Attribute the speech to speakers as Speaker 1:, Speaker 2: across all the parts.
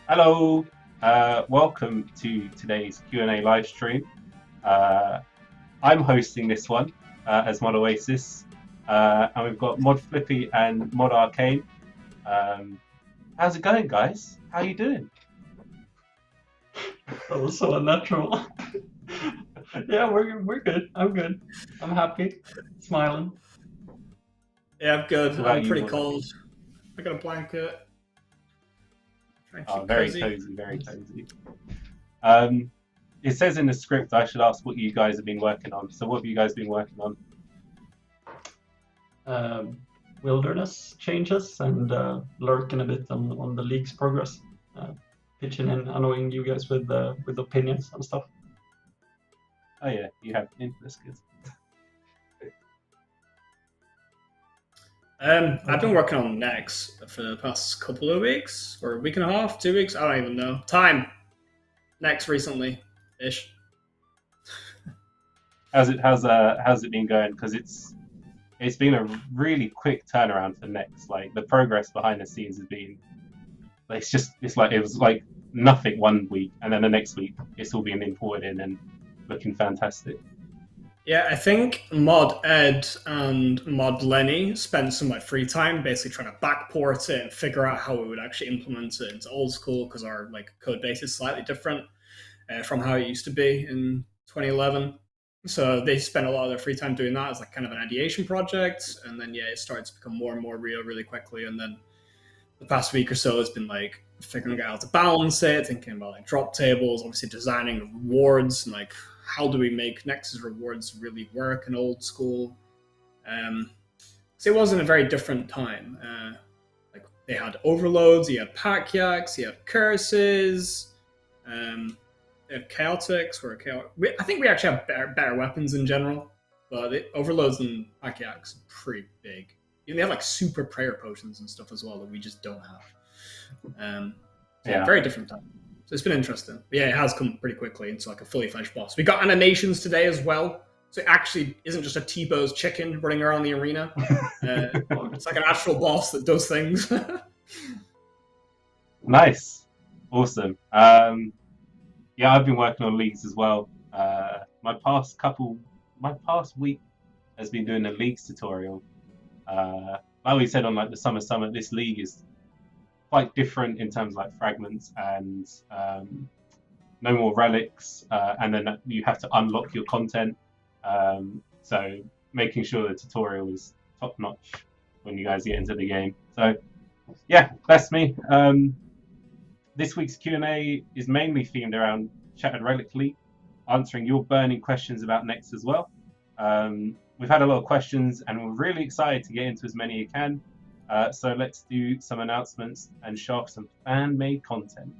Speaker 1: Hello, welcome to today's Q&A live stream. Uh, I'm hosting this one as Mod Oasis, and we've got Mod Flippy and Mod Arcane. Um, how's it going, guys? How you doing?
Speaker 2: That was so unnatural. Yeah, we're good. I'm good. I'm happy, smiling.
Speaker 3: Yeah, I'm good.
Speaker 1: What about
Speaker 3: I'm
Speaker 1: you,
Speaker 3: pretty
Speaker 1: Mod?
Speaker 3: cold. I got a blanket. Trying to
Speaker 1: Oh,
Speaker 3: keep
Speaker 1: very
Speaker 3: cozy.
Speaker 1: cozy, very cozy. Um, it says in the script I should ask what you guys have been working on. So what have you guys been working on?
Speaker 2: Um, Wilderness changes and lurking a bit on the league's progress, pitching in, annoying you guys with opinions and stuff.
Speaker 1: Oh yeah, you have interest. Good.
Speaker 3: I've been working on Nex for the past couple of weeks, or a week and a half, 2 weeks. I don't even know. Time. Nex recently, ish.
Speaker 1: How's it been going? Because it's been a really quick turnaround for Next. Like the progress behind the scenes has been, it's like it was like nothing one week, and then the next week it's all being imported in and looking fantastic.
Speaker 3: Yeah, I think Mod Ed and Mod Lenny spent some like free time basically trying to backport it and figure out how we would actually implement it into old school because our like code base is slightly different from how it used to be in 2011. So they spent a lot of their free time doing that as like kind of an ideation project, and then yeah, it started to become more and more real really quickly. And then the past week or so has been like figuring out how to balance it, thinking about like drop tables, obviously designing rewards and like how do we make Nexus rewards really work in old school. So it was in a very different time. Like they had overloads, you had pack yaks, you had curses, they had chaotics. I think we actually have better weapons in general, but the overloads and pack yaks are pretty big. They have like super prayer potions and stuff as well that we just don't have. Yeah, very different time. So it's been interesting. But yeah, it has come pretty quickly into like a fully fledged boss. We got animations today as well. So it actually isn't just a T-Bo's chicken running around the arena. It's like an actual boss that does things.
Speaker 1: Nice, awesome. Yeah, I've been working on leagues as well. My past week has been doing a leagues tutorial. Like we said on like the summer summit, this league is quite different in terms of like fragments and no more relics, and then you have to unlock your content. So making sure the tutorial is top notch when you guys get into the game. So yeah, that's me. This week's Q&A is mainly themed around Shattered Relic League, answering your burning questions about Next as well. We've had a lot of questions and we're really excited to get into as many as you can. So let's do some announcements and show off some fan-made content.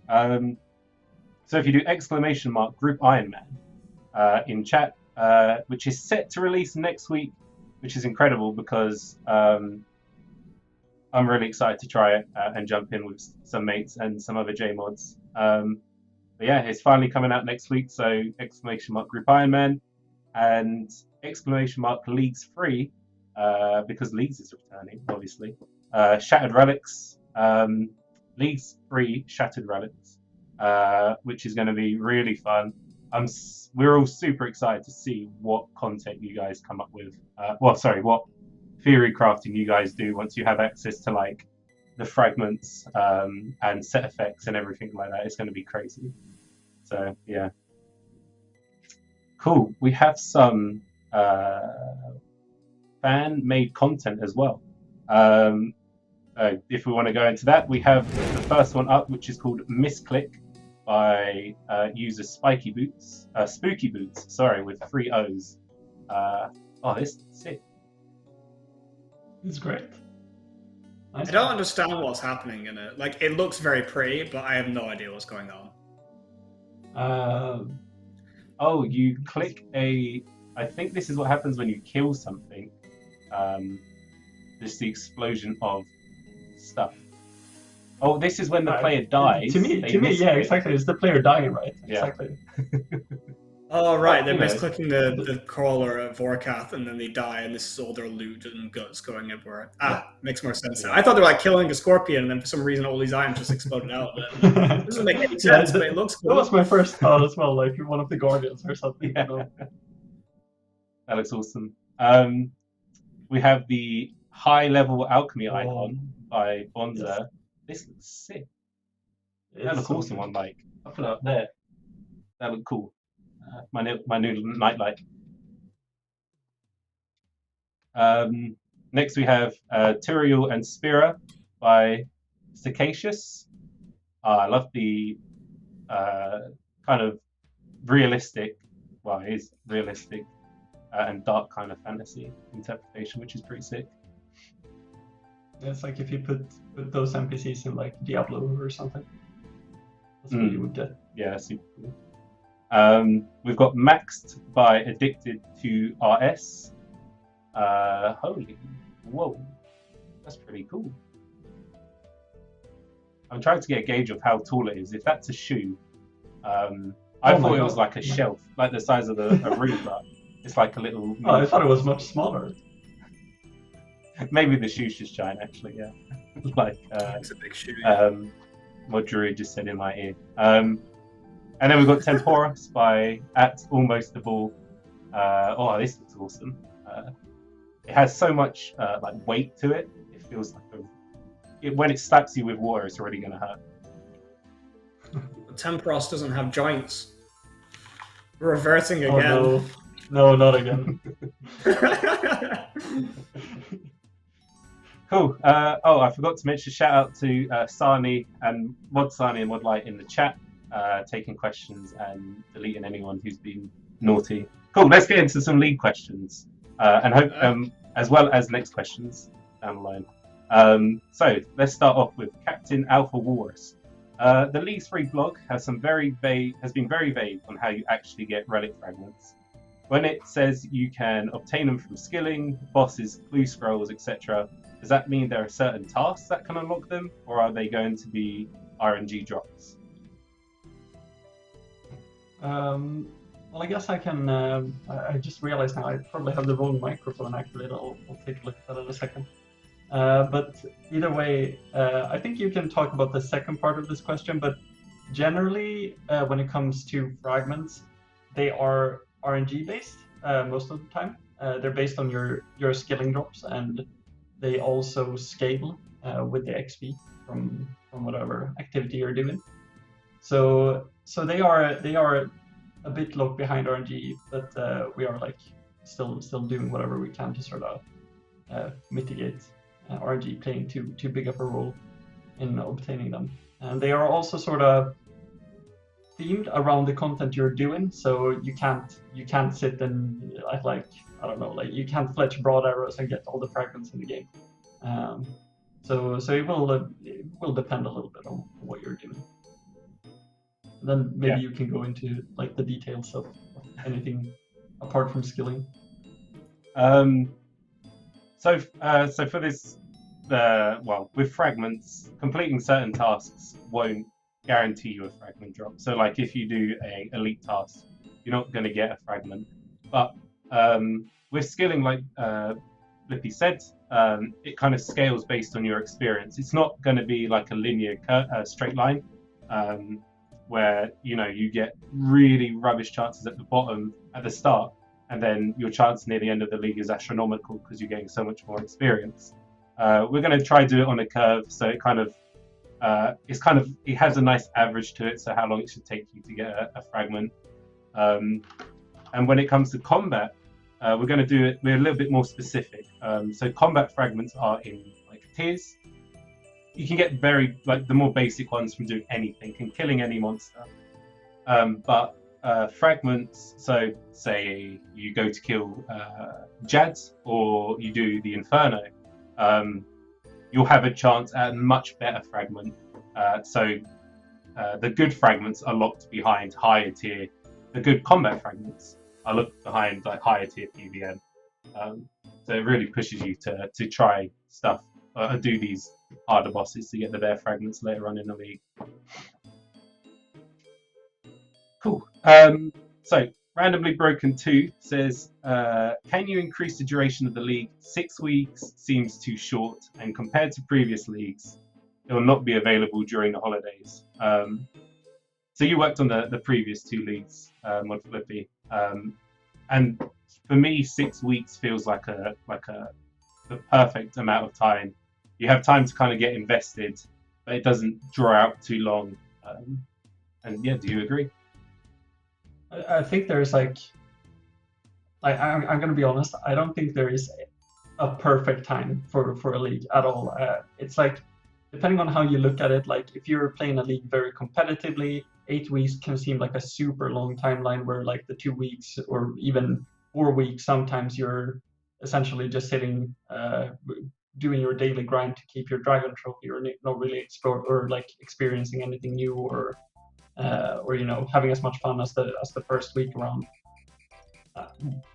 Speaker 1: So if you do exclamation mark group Ironman in chat, which is set to release next week, which is incredible because I'm really excited to try it and jump in with some mates and some other J mods. But yeah, it's finally coming out next week. So exclamation mark group Ironman and exclamation mark leagues free because leagues is returning, obviously. Shattered Relics, leagues free Shattered Relics, which is going to be really fun. We're all super excited to see what content you guys come up with. What theory crafting you guys do once you have access to like the fragments and set effects and everything like that. It's going to be crazy. So yeah, cool. We have some fan-made content as well. If we want to go into that, we have the first one up, which is called Misclick by user Spooky Boots, sorry, with 3 O's. Oh, this is sick.
Speaker 2: It's great. Nice.
Speaker 3: I don't understand what's happening in it. Like, it looks very pretty, but I have no idea what's going on.
Speaker 1: Oh, you click a... I think this is what happens when you kill something. Just the explosion of stuff. Oh, this is when the player dies.
Speaker 2: To me, yeah, exactly. It's the player dying, right?
Speaker 1: Yeah.
Speaker 2: Exactly.
Speaker 3: Oh, right, they're
Speaker 1: you know,
Speaker 3: misclicking the crawler at Vorkath, and then they die, and this is all their loot and guts going everywhere. Makes more sense now. I thought they were like killing a scorpion, and then for some reason all these items just exploded out. It doesn't make any sense, but it looks cool.
Speaker 2: That was my first thought as well, like one of the guardians or something.
Speaker 1: Yeah.
Speaker 2: You know?
Speaker 1: That looks awesome. We have the high-level alchemy icon by Bonza.
Speaker 2: Yes.
Speaker 1: This looks sick.
Speaker 2: It's
Speaker 1: That looks
Speaker 2: so
Speaker 1: awesome
Speaker 2: good.
Speaker 1: on like I put it up there. That looked cool. My new nightlight. Next we have Tyrael and Spira by Stacatius. I love the kind of realistic, well, it is realistic and dark kind of fantasy interpretation, which is pretty sick.
Speaker 2: It's like if you put those NPCs in like Diablo or something. That's what you would get.
Speaker 1: Yeah, super cool. We've got Maxed by Addicted to RS. Holy, whoa, that's pretty cool. I'm trying to get a gauge of how tall it is. If that's a shoe, I thought it was like a shelf, like the size of a room, but it's like a little.
Speaker 2: Oh, I thought it was much smaller.
Speaker 1: Maybe the shoe's just giant, actually. Yeah, like
Speaker 3: It's a big shoe.
Speaker 1: what Druid just said in my ear. And then we've got Temporis by Almost the Ball. Oh, this looks awesome. It has so much like weight to it. It feels like when it slaps you with water, it's already going to hurt.
Speaker 3: Temporos doesn't have joints. We're reverting again.
Speaker 2: Oh, no, not again.
Speaker 1: Cool. Oh, I forgot to mention shout out to Sani and Modlight in the chat, taking questions and deleting anyone who's been naughty. Cool. Let's get into some league questions, and hope as well as next questions down the line. So let's start off with Captain Alpha Walrus. The League's free blog has been very vague on how you actually get relic fragments. When it says you can obtain them from skilling, bosses, blue scrolls, etc., does that mean there are certain tasks that can unlock them, or are they going to be RNG drops?
Speaker 2: Well, I guess I can. I just realized now I probably have the wrong microphone activated. I'll take a look at that in a second. But either way, I think you can talk about the second part of this question. But generally, when it comes to fragments, they are RNG based most of the time. They're based on your skilling drops, and they also scale with the XP from whatever activity you're doing. So they are a bit locked behind RNG, but we are like still doing whatever we can to sort of mitigate RNG playing too big of a role in obtaining them. And they are also sort of themed around the content you're doing, so you can't sit and like I don't know, like you can't fletch broad arrows and get all the fragments in the game. So it will depend a little bit on what you're doing. And then maybe you can go into like the details of anything apart from skilling.
Speaker 1: So for this, with fragments, completing certain tasks won't guarantee you a fragment drop. So like if you do a elite task, you're not going to get a fragment. But with skilling, like Flippy said, it kind of scales based on your experience. It's not going to be like a linear straight line where you get really rubbish chances at the bottom at the start, and then your chance near the end of the league is astronomical because you're getting so much more experience. We're going to try to do it on a curve, so it kind of it has a nice average to it, so how long it should take you to get a fragment. And when it comes to combat, we're going to do it. We're a little bit more specific. So combat fragments are in like tiers. You can get the more basic ones from doing anything and killing any monster. But fragments, so say you go to kill Jads or you do the Inferno, you'll have a chance at a much better fragment. So the good fragments are locked behind higher tier. The good combat fragments are looked behind like higher tier PVM. So it really pushes you to try stuff and do these harder bosses to get the better fragments later on in the league. Cool. So Randomly Broken 2 says, can you increase the duration of the league? 6 weeks seems too short, and compared to previous leagues, it will not be available during the holidays. So you worked on the previous 2 leagues, Mod Flippy, and for me, 6 weeks feels like the perfect amount of time. You have time to kind of get invested, but it doesn't draw out too long. And yeah, do you agree?
Speaker 2: I think there's I'm going to be honest. I don't think there is a perfect time for a league at all. It's like, depending on how you look at it, like if you're playing a league very competitively, 8 weeks can seem like a super long timeline, where like the 2 weeks or even 4 weeks, sometimes you're essentially just sitting, doing your daily grind to keep your dragon trophy, or not really explore or like experiencing anything new, or having as much fun as the first week around.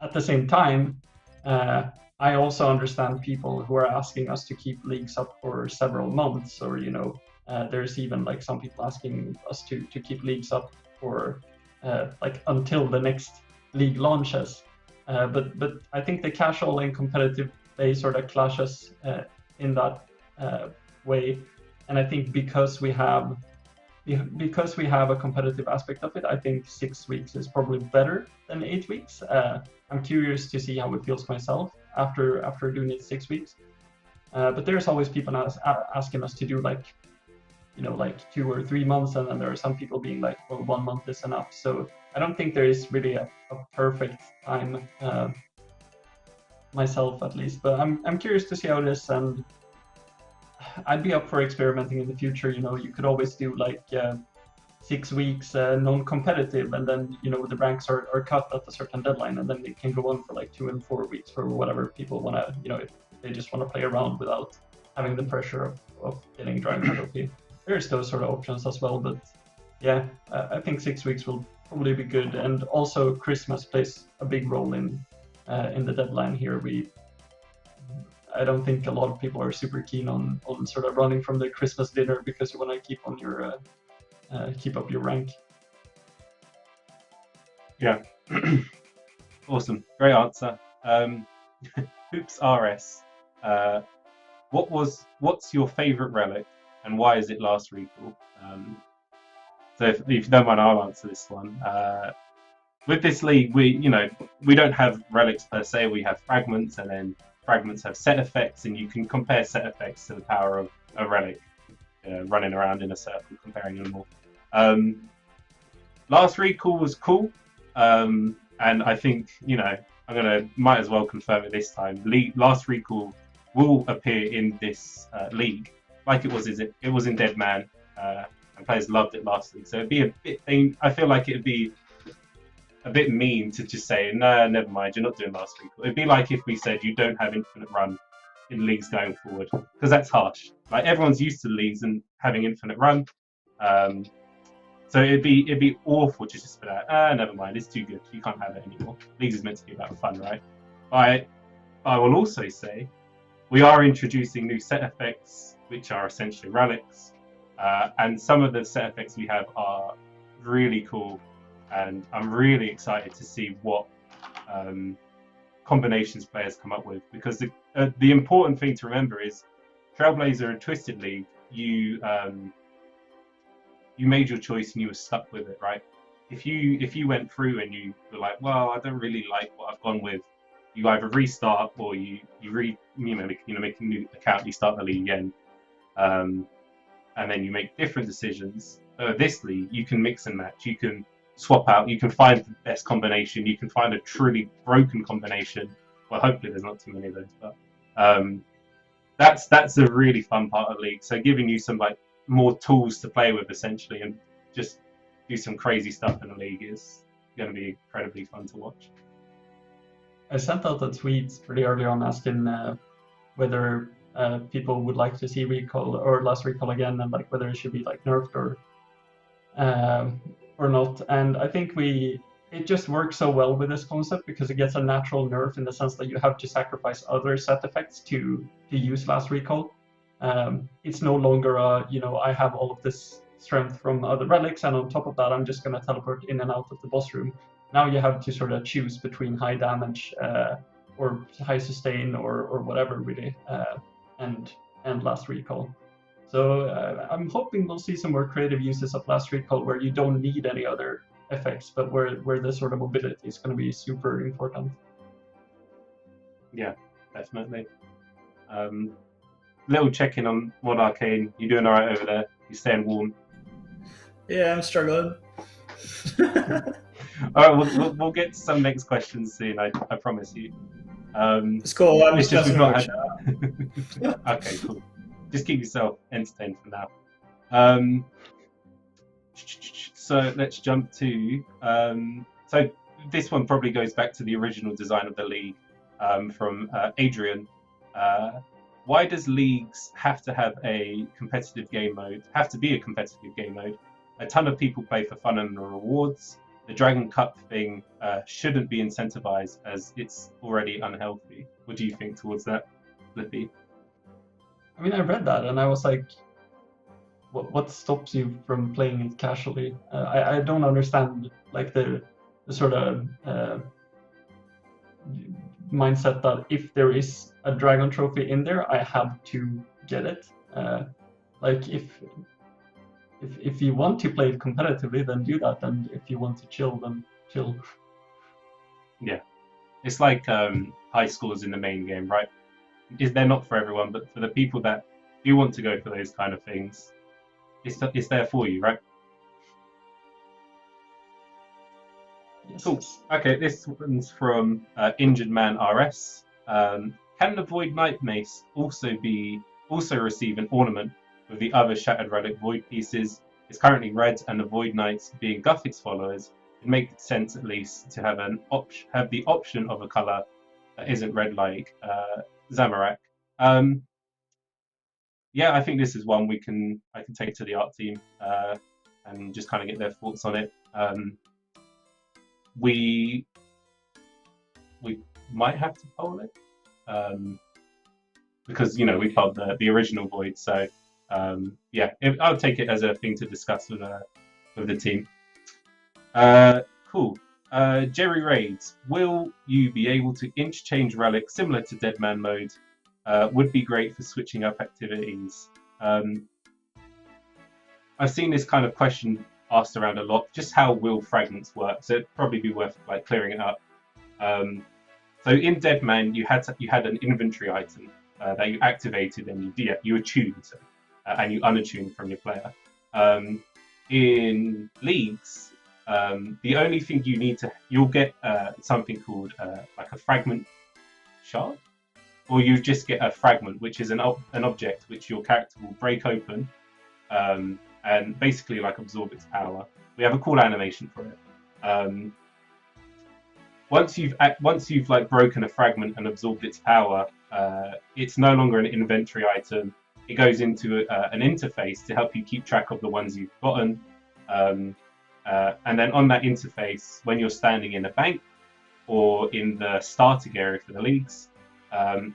Speaker 2: At the same time, I also understand people who are asking us to keep leagues up for several months, or there's even like some people asking us to keep leagues up for like until the next league launches. But I think the casual and competitive base sort of clashes in that way, and I think because we have a competitive aspect of it, I think 6 weeks is probably better than 8 weeks. I'm curious to see how it feels myself after doing it 6 weeks. But there's always people asking us to do like 2 or 3 months, and then there are some people being like, well, 1 month is enough. So I don't think there is really a perfect time, myself at least. But I'm curious to see how it is, and I'd be up for experimenting in the future. You could always do like 6 weeks non-competitive, and then the ranks are cut at a certain deadline, and then it can go on for like 2 and 4 weeks for whatever people want to, if they just want to play around without having the pressure of getting dragon trophy. There's those sort of options as well, but yeah, I think 6 weeks will probably be good. And also Christmas plays a big role in the deadline here. I don't think a lot of people are super keen on sort of running from the Christmas dinner because you want to keep on your keep up your rank.
Speaker 1: Yeah. Awesome. Great answer. Oops RS. What's your favorite relic, and why is it last recall? So if you don't mind, I'll answer this one. With this league, we don't have relics per se. We have fragments, and then fragments have set effects, and you can compare set effects to the power of a relic, running around in a circle, comparing them all. Last recall was cool, and I think might as well confirm it this time. Last recall will appear in this league, like it was in Dead Man, and players loved it last week. So it'd be a bit. I feel like it'd be a bit mean to just say, no, never mind, you're not doing last recall. It'd be like if we said you don't have infinite run in leagues going forward, because that's harsh. Like, everyone's used to leagues and having infinite run. So it'd be awful to just be like, never mind, it's too good, you can't have it anymore. Leagues is meant to be about fun, right? I will also say we are introducing new set effects, which are essentially relics, and some of the set effects we have are really cool, and I'm really excited to see what combinations players come up with, because the important thing to remember is Trailblazer and Twisted League, you made your choice and you were stuck with it, right? If you went through and you were like, well, I don't really like what I've gone with, you either restart or you make a new account, you start the league again, and then you make different decisions. This league, you can mix and match, you can swap out, you can find the best combination, you can find a truly broken combination. Well, hopefully there's not too many of those, but that's a really fun part of the league. So giving you some like more tools to play with essentially, and just do some crazy stuff in the league is going to be incredibly fun to watch.
Speaker 2: I sent out a tweet pretty early on asking whether people would like to see recall or last recall again, and like whether it should be like nerfed or not. And I think it just works so well with this concept because it gets a natural nerf in the sense that you have to sacrifice other set effects to use last recall. It's no longer I have all of this strength from other relics, and on top of that I'm just going to teleport in and out of the boss room. now you have to sort of choose between high damage or high sustain or whatever really, and last recall. So I'm hoping we'll see some more creative uses of last recall where you don't need any other effects, but where the sort of mobility is going to be super important.
Speaker 1: Yeah, definitely. Little check-in on Mod Arcane. You doing all right over there? You staying warm?
Speaker 3: Yeah, I'm struggling.
Speaker 1: All right, we'll get to some next questions soon. I promise you.
Speaker 3: It's cool. I'm
Speaker 1: it's just
Speaker 3: just
Speaker 1: we've not had. Okay, cool. Just keep yourself entertained for now. So let's jump to. So this one probably goes back to the original design of the league from Adrian. Why does leagues have to have a competitive game mode? Have to be a competitive game mode? A ton of people play for fun and the rewards. The Dragon Cup thing shouldn't be incentivized as it's already unhealthy. What do you think towards that, Flippy?
Speaker 2: I mean, I read that and I was like, what stops you from playing it casually? I don't understand like the sort of mindset that if there is a dragon trophy in there, I have to get it. Like if you want to play it competitively, then do that. And if you want to chill, then chill.
Speaker 1: Yeah, it's like high scores in the main game, right? They're not for everyone, but for the people that do want to go for those kind of things, it's there for you, right?
Speaker 2: Yes.
Speaker 1: Cool. Okay, this one's from Injured Man RS. Can the Void Knight Mace also receive an ornament with the other Shattered Relic Void pieces? It's currently red, and the Void Knights being Guthix followers, it makes sense at least to have the option of a color that isn't red like Zamorak. Yeah, I think this is one I can take to the art team and just kind of get their thoughts on it. We might have to poll it because we polled the original Void. So yeah, I'll take it as a thing to discuss with the team. Cool. Jerry Raids, will you be able to interchange relics similar to Deadman mode? Would be great for switching up activities. I've seen this kind of question asked around a lot. Just how will fragments work? So it'd probably be worth like clearing it up. So in Deadman, you had an inventory item that you activated and you attuned and you unattuned from your player. In leagues, the only thing you'll get something called like a fragment shard, or you just get a fragment, which is an object which your character will break open and basically like absorb its power. We have a cool animation for it. Once you've like broken a fragment and absorbed its power, it's no longer an inventory item. It goes into an interface to help you keep track of the ones you've gotten. And then on that interface, when you're standing in a bank or in the starting area for the leagues,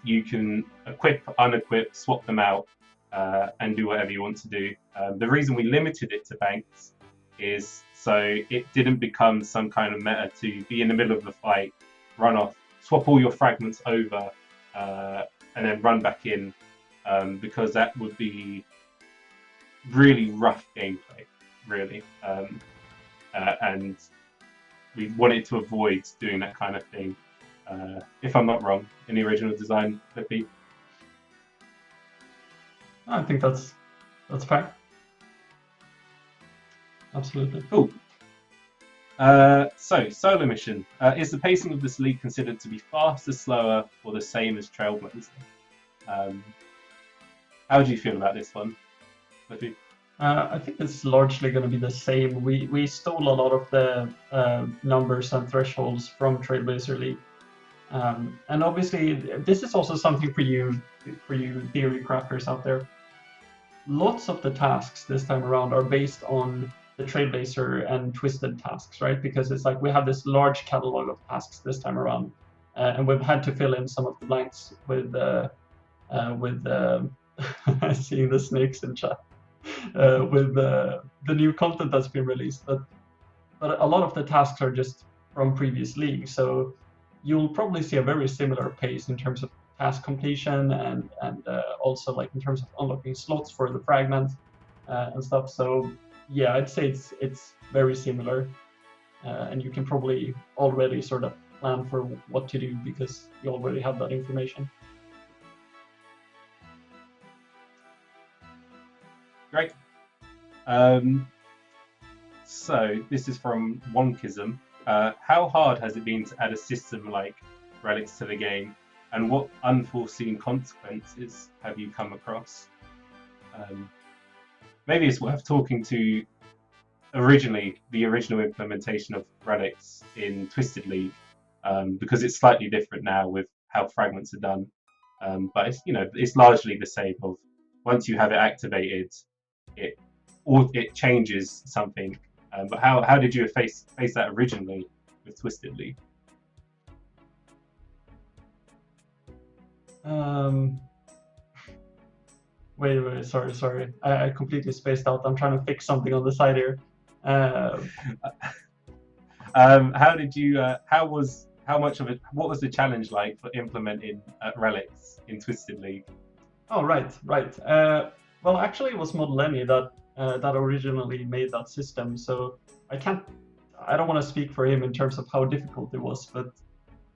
Speaker 1: you can equip, unequip, swap them out, and do whatever you want to do. The reason we limited it to banks is so it didn't become some kind of meta to be in the middle of the fight, run off, swap all your fragments over, and then run back in, because that would be really rough gameplay, really. And we wanted to avoid doing that kind of thing, if I'm not wrong, in the original design, Flippy.
Speaker 2: I think that's fair. Absolutely.
Speaker 1: Cool. So, solo mission. Is the pacing of this league considered to be faster, slower, or the same as Trailblazer? How do you feel about this one, Flippy?
Speaker 2: I think it's largely going to be the same. We stole a lot of the numbers and thresholds from Trailblazer League. And obviously, this is also something for you theory crafters out there. Lots of the tasks this time around are based on the Trailblazer and Twisted tasks, right? Because it's like we have this large catalog of tasks this time around, and we've had to fill in some of the blanks with seeing the snakes in chat, with the new content that's been released. But a lot of the tasks are just from previous leagues. So you'll probably see a very similar pace in terms of task completion and also like in terms of unlocking slots for the fragments and stuff. So yeah, I'd say it's very similar, and you can probably already sort of plan for what to do because you already have that information.
Speaker 1: Great. So this is from Wonkism. How hard has it been to add a system like Relics to the game, and what unforeseen consequences have you come across? Maybe it's worth talking to the original implementation of Relics in Twisted League, because it's slightly different now with how fragments are done. But it's largely the same. Of once you have it activated, it changes something. But how did you face that originally with Twisted League?
Speaker 2: Wait, sorry. I completely spaced out. I'm trying to fix something on the side here.
Speaker 1: How did you? What was the challenge like for implementing Relics in Twisted League?
Speaker 2: Oh, right. Well, actually, it was Mod Lenny that originally made that system. So I don't want to speak for him in terms of how difficult it was, but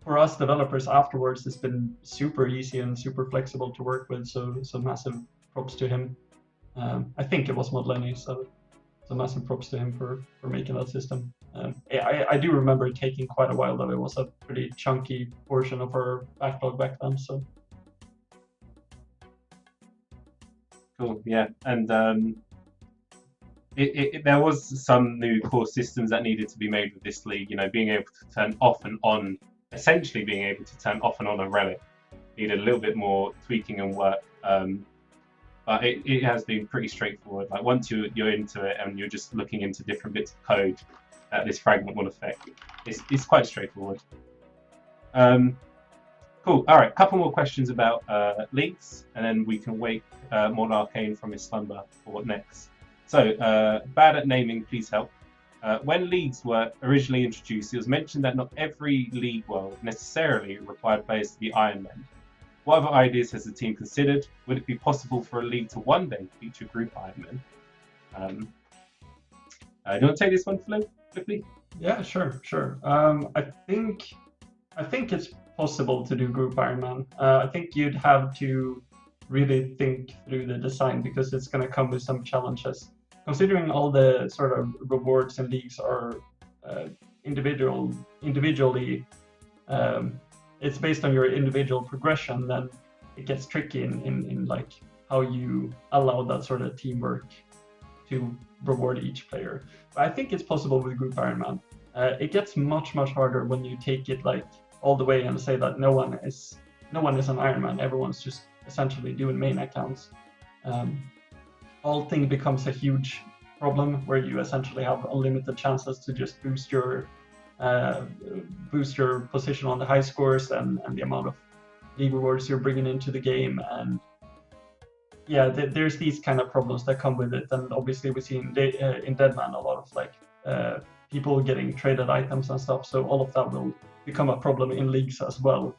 Speaker 2: for us developers afterwards, it's been super easy and super flexible to work with. So massive props to him. I think it was Mod Lenny, so massive props to him for making that system. I do remember it taking quite a while, though. It was a pretty chunky portion of our backlog back then. So
Speaker 1: cool, yeah, and there was some new core systems that needed to be made with this league. Being able to turn off and on, essentially being able to turn off and on a relic, needed a little bit more tweaking and work. But it has been pretty straightforward. Like once you're into it and you're just looking into different bits of code that this fragment will affect, it's quite straightforward. Cool. All right, a couple more questions about leagues, and then we can wake Mods Arcane from his slumber for what next. So, bad at naming, please help. When leagues were originally introduced, it was mentioned that not every league world necessarily required players to be Ironmen. What other ideas has the team considered? Would it be possible for a league to one day feature group Ironmen? Do you want to take this one, Flippy?
Speaker 2: Yeah, sure. I think it's possible to do group Ironman. I think you'd have to really think through the design because it's going to come with some challenges. Considering all the sort of rewards and leagues are individually, it's based on your individual progression, then it gets tricky in like how you allow that sort of teamwork to reward each player. But I think it's possible with group Ironman. It gets much harder when you take it like all the way and say that no one is an Ironman. Everyone's just essentially doing main accounts. All thing becomes a huge problem where you essentially have unlimited chances to just boost your position on the high scores and the amount of league rewards you're bringing into the game. And yeah, there's these kind of problems that come with it. And obviously we see in Deadman a lot of like people getting traded items and stuff. So all of that will become a problem in leagues as well.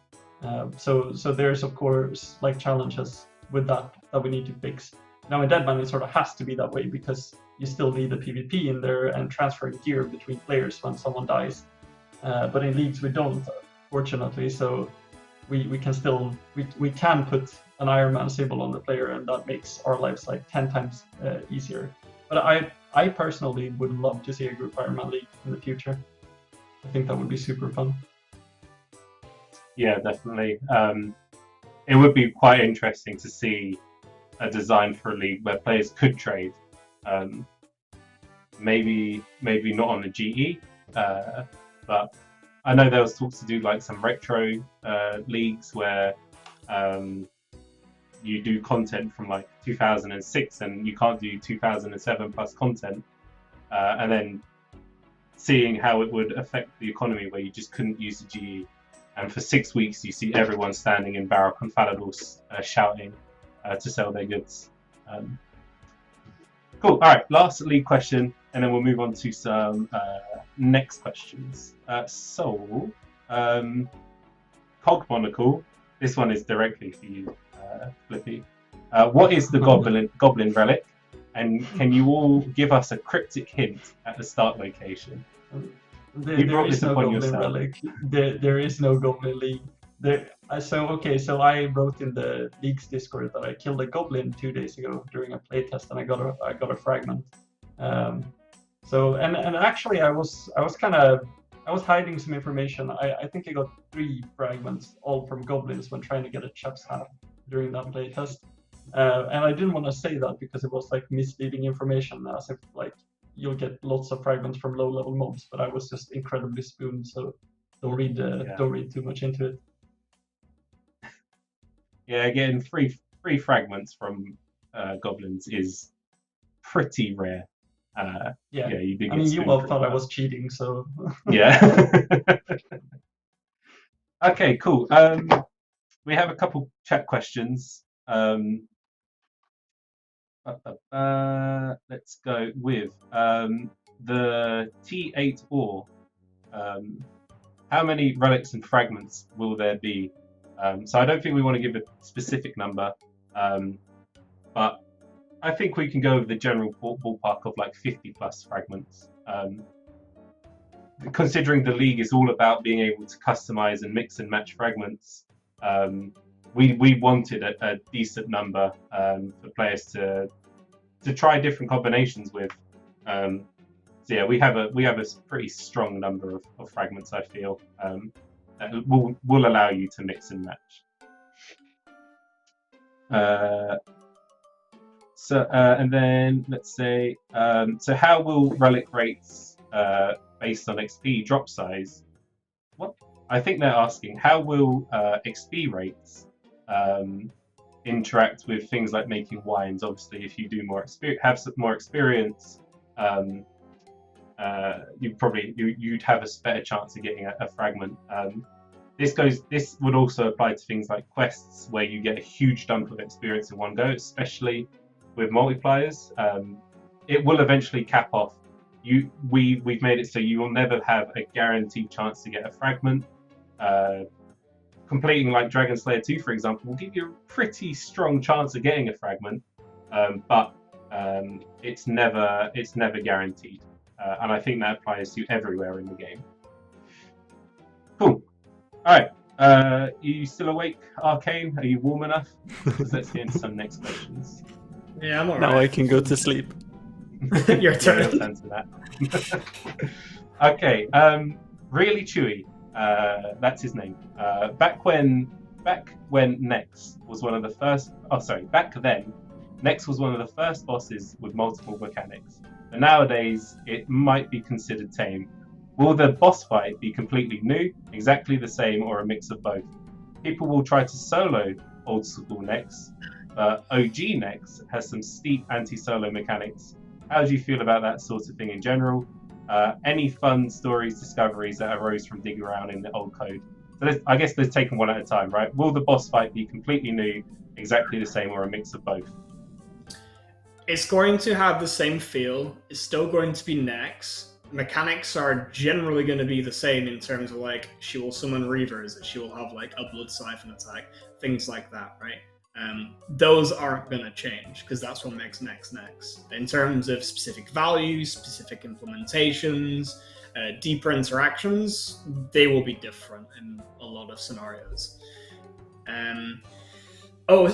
Speaker 2: So there's of course like challenges with that we need to fix. Now in Deadman it sort of has to be that way because you still need the PvP in there and transferring gear between players when someone dies. But in leagues we don't, fortunately. So we can still we can put an Ironman symbol on the player, and that makes our lives like 10 times easier. But I personally would love to see a group Ironman league in the future. I think that would be super fun.
Speaker 1: Yeah, definitely. It would be quite interesting to see a design for a league where players could trade. Maybe not on the GE, but I know there was talks to do like some retro leagues where you do content from like 2006 and you can't do 2007 plus content, and then seeing how it would affect the economy where you just couldn't use the GE, and for 6 weeks you see everyone standing in Barak and Falados shouting to sell their goods. Cool. All right, last league question. and then we'll move on to some next questions. Cog Monocle, this one is directly for you, Flippy. What is the goblin relic? And can you all give us a cryptic hint at the start location?
Speaker 2: There is no goblin relic. There is no goblin league. So I wrote in the league's Discord that I killed a goblin 2 days ago during a playtest, and I got a fragment. Actually I was hiding some information. I think I got 3 fragments, all from goblins, when trying to get a chef's hat during that playtest. And I didn't want to say that because it was like misleading information, as if like you'll get lots of fragments from low-level mobs. But I was just incredibly spooned, so don't read too much into it.
Speaker 1: Yeah, getting free fragments from goblins is pretty rare. You did.
Speaker 2: I mean, you all thought I was cheating, so.
Speaker 1: Yeah. Okay, cool. We have a couple chat questions. Let's go with the T8 ore. How many relics and fragments will there be? So I don't think we want to give a specific number, but I think we can go with the general ballpark of like 50 plus fragments. Considering the league is all about being able to customize and mix and match fragments, we wanted a decent number for players to try different combinations with. So yeah, we have a pretty strong number of fragments, I feel, that will allow you to mix and match. And then let's say, so how will relic rates based on XP drop size? What? I think they're asking, how will XP rates interact with things like making wines? Obviously, if you do have some more experience, you'd have a better chance of getting a fragment. This would also apply to things like quests, where you get a huge dump of experience in one go, especially with multipliers. It will eventually cap off. We've made it so you will never have a guaranteed chance to get a fragment. Completing like Dragon Slayer 2, for example, will give you a pretty strong chance of getting a fragment, but it's never guaranteed. And I think that applies to everywhere in the game. Cool. All right. You still awake, Arcane? Are you warm enough? Let's get into some next questions.
Speaker 3: Yeah, I'm alright.
Speaker 4: Now I can go to sleep.
Speaker 3: Your turn.
Speaker 1: Your turn to that. Okay. Really Chewy. That's his name. Back when Nex was one of the first. Oh, sorry. Back then, Nex was one of the first bosses with multiple mechanics. But nowadays, it might be considered tame. Will the boss fight be completely new, exactly the same, or a mix of both? People will try to solo old school Nex, but OG Nex has some steep anti-solo mechanics. How do you feel about that sort of thing in general? Any fun stories, discoveries that arose from digging around in the old code? So I guess let's take them one at a time, right? Will the boss fight be completely new, exactly the same, or a mix of both?
Speaker 3: It's going to have the same feel. It's still going to be Nex. Mechanics are generally going to be the same in terms of like she will summon Reavers, she will have like a blood siphon attack, things like that, right? Those aren't going to change because that's what makes Nex Nex. In terms of specific values, specific implementations, deeper interactions, they will be different in a lot of scenarios.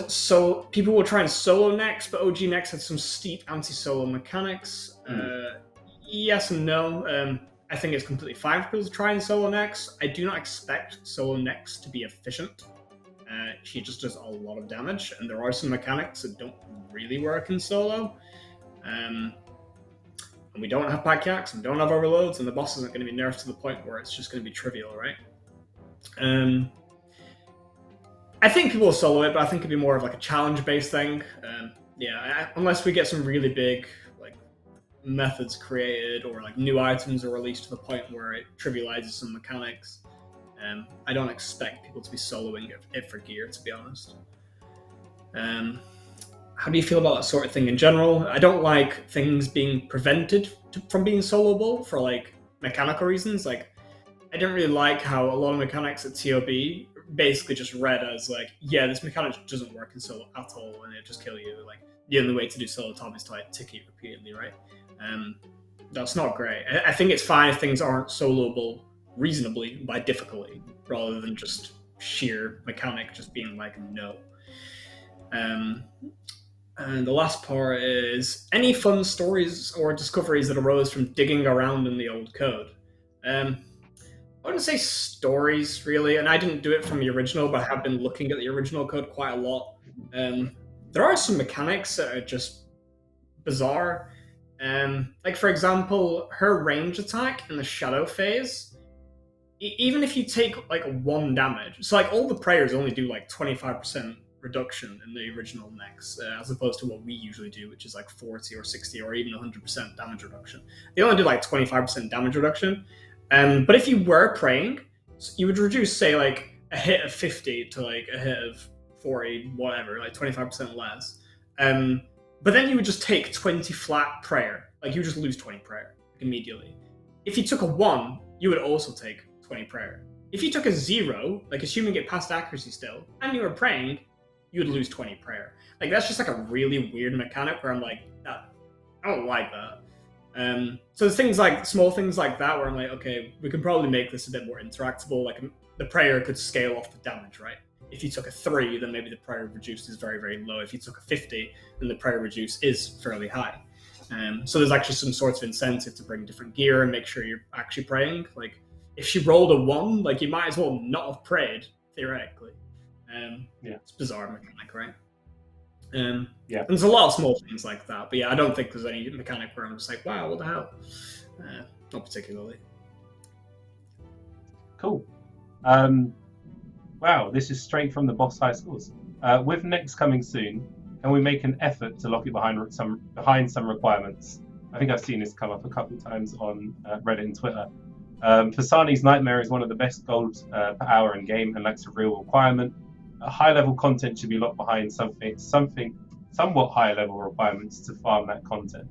Speaker 3: So people will try and solo Nex, but OG Nex had some steep anti-solo mechanics. Yes and no. I think it's completely fine for people to try and solo Nex. I do not expect solo Nex to be efficient. She just does a lot of damage, and there are some mechanics that don't really work in solo. And we don't have Pakiaks, and we don't have overloads, and the boss isn't going to be nerfed to the point where it's just going to be trivial, right? I think people will solo it, but I think it'd be more of like a challenge-based thing. Unless we get some really big like methods created or like new items are released to the point where it trivializes some mechanics. I don't expect people to be soloing it for gear, to be honest. how do you feel about that sort of thing in general? I don't like things being prevented from being soloable for like mechanical reasons. Like, I didn't really like how a lot of mechanics at TOB basically just read as like, yeah, this mechanic doesn't work in solo at all, and it just kill you. Like, the only way to do solo top is to like tick it repeatedly, right? That's not great. I think it's fine if things aren't soloable reasonably by difficulty, rather than just sheer mechanic just being like no. And the last part is any fun stories or discoveries that arose from digging around in the old code. I wouldn't say stories really, and I didn't do it from the original, but I have been looking at the original code quite a lot. There are some mechanics that are just bizarre. Like, for example, her range attack in the shadow phase, even if you take like 1 damage, so like all the prayers only do like 25% reduction in the original Nex, as opposed to what we usually do, which is like 40 or 60 or even 100% damage reduction. They only do like 25% damage reduction. But if you were praying, you would reduce, say, like a hit of 50 to like a hit of 40, whatever, like 25% less. But then you would just take 20 flat prayer. Like, you would just lose 20 prayer immediately. If you took a 1, you would also take 20 prayer. If you took a 0, like assuming it passed accuracy still, and you were praying, you would lose 20 prayer. Like, that's just like a really weird mechanic where I'm like, I don't like that. So there's things like, small things like that where I'm like, okay, we can probably make this a bit more interactable. Like, the prayer could scale off the damage, right? If you took a 3, then maybe the prayer reduced is very, very low. If you took a 50, then the prayer reduce is fairly high. So there's actually some sorts of incentive to bring different gear and make sure you're actually praying. Like, if she rolled a 1, like, you might as well not have prayed, theoretically. It's bizarre mechanic, right? There's a lot of small things like that, but yeah, I don't think there's any mechanic where I'm just like, wow, what the hell? Not particularly.
Speaker 1: Cool. Wow, this is straight from the boss high scores. With Nex coming soon, can we make an effort to lock it behind some requirements? I think I've seen this come up a couple of times on Reddit and Twitter. Fasani's Nightmare is one of the best gold per hour in game and lacks a real requirement. High-level content should be locked behind somewhat higher-level requirements to farm that content.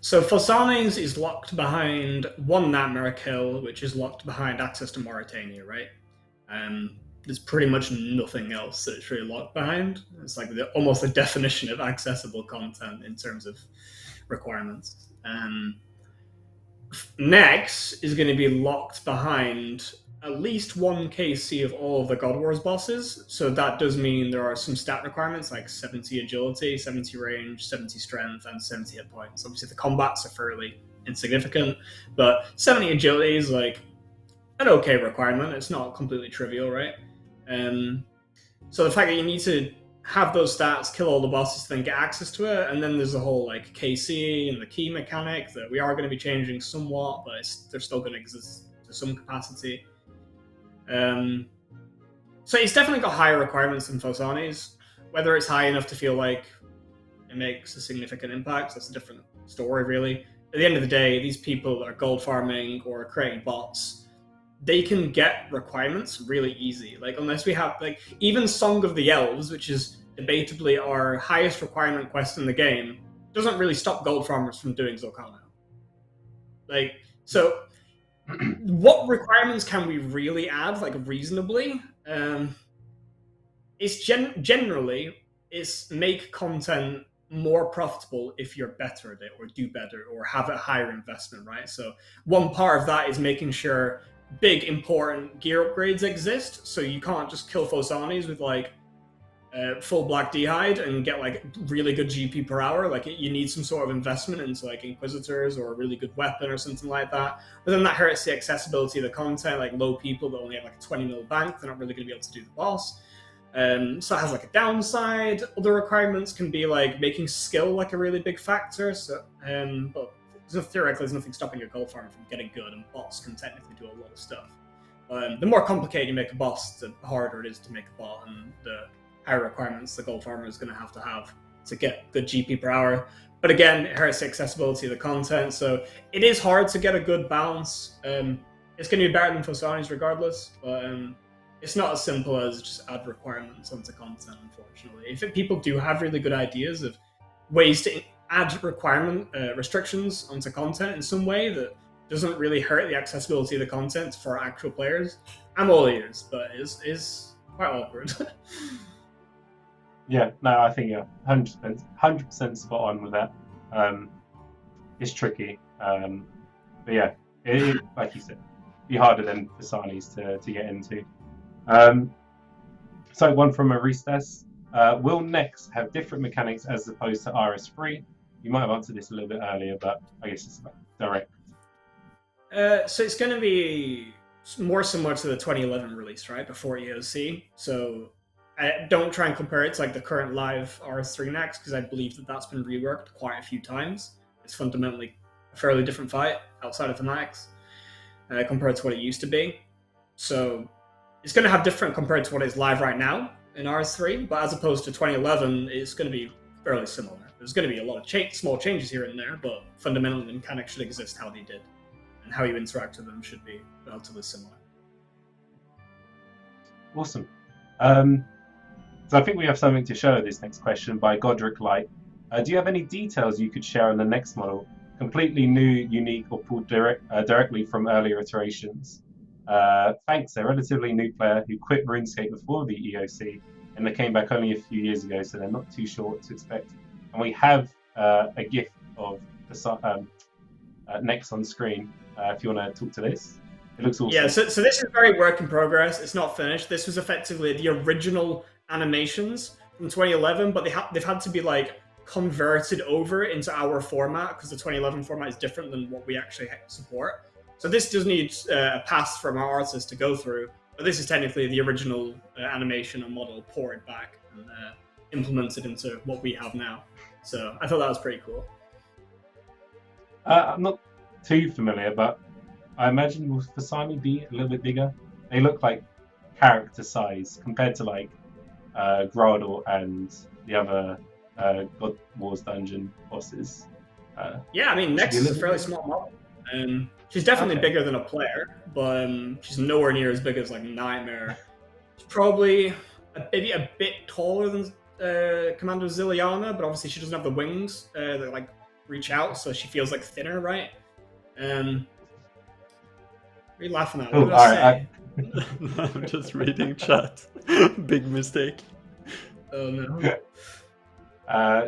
Speaker 3: So Fasani's is locked behind 1 Nightmare kill, which is locked behind access to Mauritania, right? There's pretty much nothing else that it's really locked behind. It's like almost the definition of accessible content in terms of requirements. Nex is going to be locked behind at least 1 KC of all of the God Wars bosses. So that does mean there are some stat requirements like 70 agility, 70 range, 70 strength, and 70 hit points. Obviously the combats are fairly insignificant, but 70 agility is like an okay requirement. It's not completely trivial, right? So the fact that you need to have those stats, kill all the bosses, then get access to it, and then there's the whole like KC and the key mechanic that we are going to be changing somewhat, but they're still going to exist to some capacity. So it's definitely got higher requirements than Fasani's. Whether it's high enough to feel like it makes a significant impact, that's a different story, really. At the end of the day, these people that are gold farming or creating bots, they can get requirements really easy. Like, unless we have, like, even Song of the Elves, which is debatably our highest requirement quest in the game, doesn't really stop gold farmers from doing Zolcano. Like, so what requirements can we really add, like, reasonably? It's generally, it's make content more profitable if you're better at it, or do better, or have a higher investment, right? So one part of that is making sure big important gear upgrades exist, so you can't just kill Fasani's with like full black d'hide and get like really good GP per hour. Like, you need some sort of investment into like Inquisitors or a really good weapon or something like that. But then that hurts the accessibility of the content. Like, low people that only have like a 20 mil bank, they're not really going to be able to do the boss. So it has like a downside. Other requirements can be like making skill like a really big factor. So, but theoretically, there's nothing stopping your gold farmer from getting good, and bots can technically do a lot of stuff. The more complicated you make a boss, the harder it is to make a bot, and the higher requirements the gold farmer is going to have to get good GP per hour. But again, it hurts the accessibility of the content, so it is hard to get a good balance. It's going to be better than Fasani's regardless, but it's not as simple as just add requirements onto content, unfortunately. If people do have really good ideas of ways to add restrictions onto content in some way that doesn't really hurt the accessibility of the content for actual players, I'm all ears, but it's quite awkward.
Speaker 1: Yeah, no, I think you're 100% spot on with that. It's tricky, but yeah, it, like you said, be harder than Fasani's to get into. So one from Aristas. Will Nex have different mechanics as opposed to RS3? You might have answered this a little bit earlier, but I guess it's direct.
Speaker 3: So it's going to be more similar to the 2011 release, right? Before EOC. So don't try and compare it to like the current live RS3 Nex, because I believe that that's been reworked quite a few times. It's fundamentally a fairly different fight outside of the Nex compared to what it used to be. So it's going to have different compared to what is live right now in RS3, but as opposed to 2011, it's going to be fairly similar. There's going to be a lot of small changes here and there, but fundamentally the mechanics should exist how they did, and how you interact with them should be relatively similar.
Speaker 1: Awesome. So I think we have something to show this next question by Godric Light. Do you have any details you could share on the next model? Completely new, unique, or pulled directly from earlier iterations? Thanks, a relatively new player who quit RuneScape before the EOC, and they came back only a few years ago, so they're not too sure what to expect. And we have a GIF of the Nex on screen. If you want to talk to this, it looks awesome.
Speaker 3: Yeah, so this is very work in progress. It's not finished. This was effectively the original animations from 2011, but they've had to be like converted over into our format because the 2011 format is different than what we actually support. So this does need a pass from our artists to go through, but this is technically the original animation and model ported back and implemented into what we have now. So I thought that was pretty cool.
Speaker 1: I'm not too familiar, but I imagine will Fasani be a little bit bigger? They look like character size compared to like Grardor and the other God Wars dungeon bosses.
Speaker 3: Yeah, I mean, Nex is a fairly small model. She's definitely bigger than a player, but she's nowhere near as big as like Nightmare. She's probably maybe a bit taller than Commander Ziliana, but obviously she doesn't have the wings that like reach out, so she feels like thinner, right? What are you laughing at? What did I say?
Speaker 4: I'm just reading chat. Big mistake.
Speaker 3: Oh no.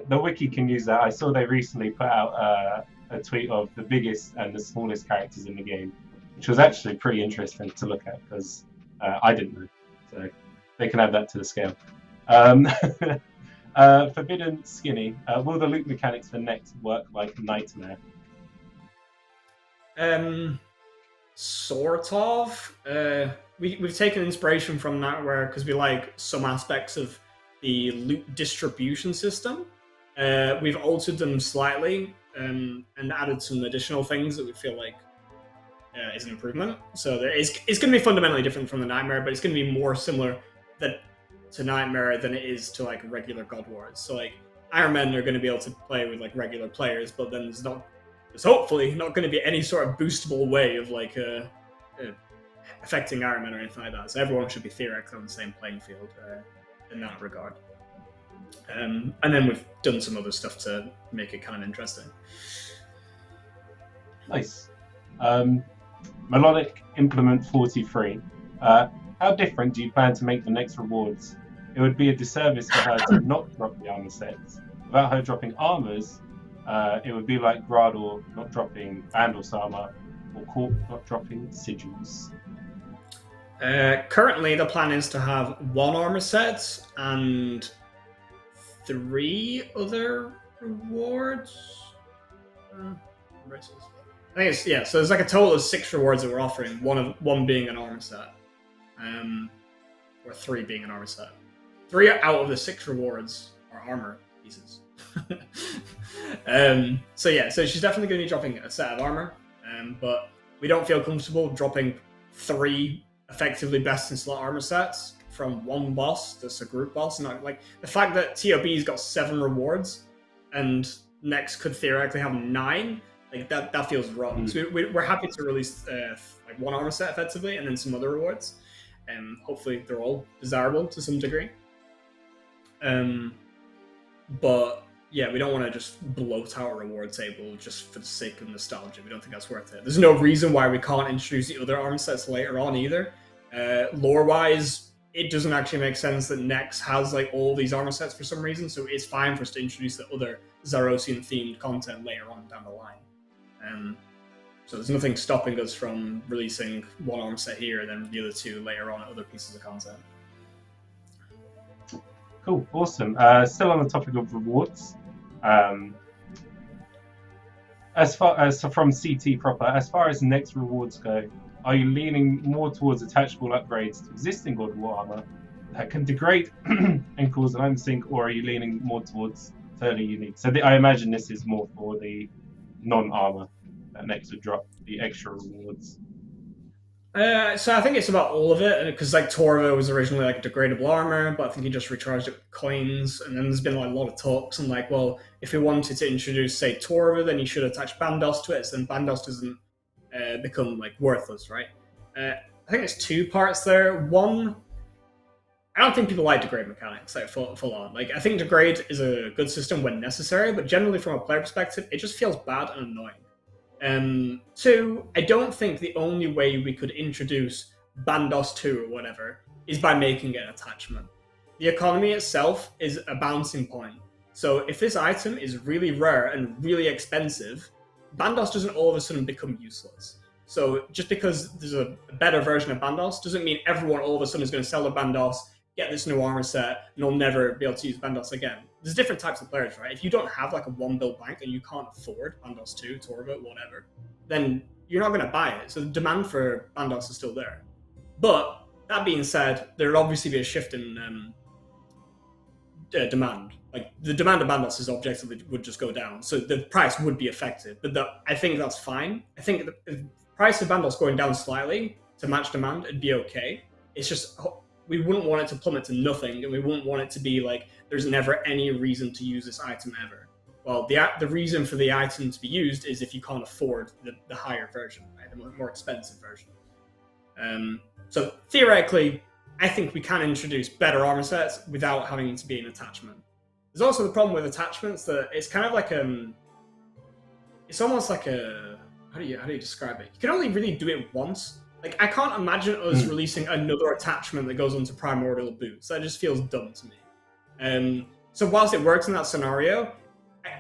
Speaker 1: The wiki can use that. I saw they recently put out a tweet of the biggest and the smallest characters in the game, which was actually pretty interesting to look at because I didn't know. So they can add that to the scale. Forbidden Skinny. Will the loot mechanics for Nex work like Nightmare?
Speaker 3: Sort of. We've taken inspiration from Nightmare because we like some aspects of the loot distribution system. We've altered them slightly and added some additional things that we feel like is an improvement. So it's going to be fundamentally different from the Nightmare, but it's going to be more similar to Nightmare than it is to like regular God Wars. So like Ironmen are going to be able to play with like regular players, but then there's hopefully not going to be any sort of boostable way of like affecting Ironmen or anything like that. So everyone should be theoretically on the same playing field in that regard. And then we've done some other stuff to make it kind of interesting.
Speaker 1: Nice. Melodic Implement 43. How different do you plan to make the next rewards? It would be a disservice for her to not drop the armor sets. Without her dropping armors, it would be like Grardor not dropping Vandal's armor or Corp not dropping sigils.
Speaker 3: Currently, the plan is to have one armor set and 3 other rewards. I think it's so there's like a total of 6 rewards that we're offering. One being an armor set, or 3 being an armor set. 3 out of the 6 rewards are armor pieces. So she's definitely going to be dropping a set of armor, but we don't feel comfortable dropping 3 effectively best in slot armor sets from one boss that's a group boss. Not like the fact that TOB's got 7 rewards and Nex could theoretically have 9. Like that feels wrong. So we're happy to release like one armor set effectively and then some other rewards. Hopefully they're all desirable to some degree. But yeah, we don't want to just bloat out a reward table just for the sake of nostalgia. We don't think that's worth it. There's no reason why we can't introduce the other armor sets later on either. Lore-wise, it doesn't actually make sense that Nex has like all these armor sets for some reason, so it's fine for us to introduce the other Zarosian-themed content later on down the line. So there's nothing stopping us from releasing one armor set here and then the other two later on other pieces of content.
Speaker 1: Cool, awesome. Still on the topic of rewards. As far as from CT proper, as far as next rewards go, are you leaning more towards attachable upgrades to existing God of War armor that can degrade and cause an unsync, or are you leaning more towards fairly unique? So I imagine this is more for the non-armor that next would drop the extra rewards.
Speaker 3: So I think it's about all of it, because like Torva was originally like degradable armor, but I think he just recharged it with coins, and then there's been like a lot of talks and like, well, if we wanted to introduce, say, Torva, then you should attach Bandos to it, so then Bandos doesn't become like worthless, right? I think there's two parts there. One, I don't think people like degrade mechanics like full on. Like I think degrade is a good system when necessary, but generally from a player perspective, it just feels bad and annoying. Two, I don't think the only way we could introduce Bandos 2 or whatever is by making an attachment. The economy itself is a bouncing point. So if this item is really rare and really expensive, Bandos doesn't all of a sudden become useless. So just because there's a better version of Bandos doesn't mean everyone all of a sudden is going to sell the Bandos, get this new armor set, and they'll never be able to use Bandos again. There's different types of players, right? If you don't have like a 1 bill bank and you can't afford Bandos 2, Torva, whatever, then you're not going to buy it. So the demand for Bandos is still there. But that being said, there'll obviously be a shift in demand. Like the demand of Bandos is objectively would just go down. So the price would be affected. But I think that's fine. I think the price of Bandos going down slightly to match demand, it'd be okay. It's just we wouldn't want it to plummet to nothing, and we wouldn't want it to be like there's never any reason to use this item ever. Well, the reason for the item to be used is if you can't afford the higher version, right? The more expensive version. So theoretically, I think we can introduce better armor sets without having to be an attachment. There's also the problem with attachments that it's kind of like it's almost like a how do you describe it? You can only really do it once. Like, I can't imagine us releasing another attachment that goes onto Primordial boots. That just feels dumb to me. So whilst it works in that scenario,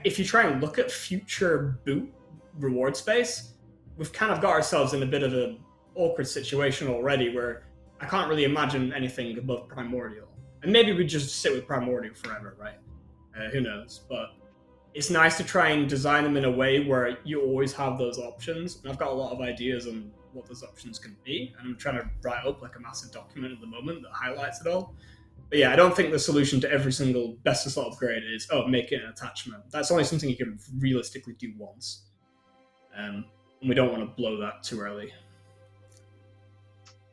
Speaker 3: if you try and look at future boot reward space, we've kind of got ourselves in a bit of an awkward situation already where I can't really imagine anything above Primordial. And maybe we just sit with Primordial forever, right? Who knows? But it's nice to try and design them in a way where you always have those options. And I've got a lot of ideas on what those options can be, and I'm trying to write up like a massive document at the moment that highlights it all. But yeah, I don't think the solution to every single best of slot upgrade is, make it an attachment. That's only something you can realistically do once. And we don't want to blow that too early.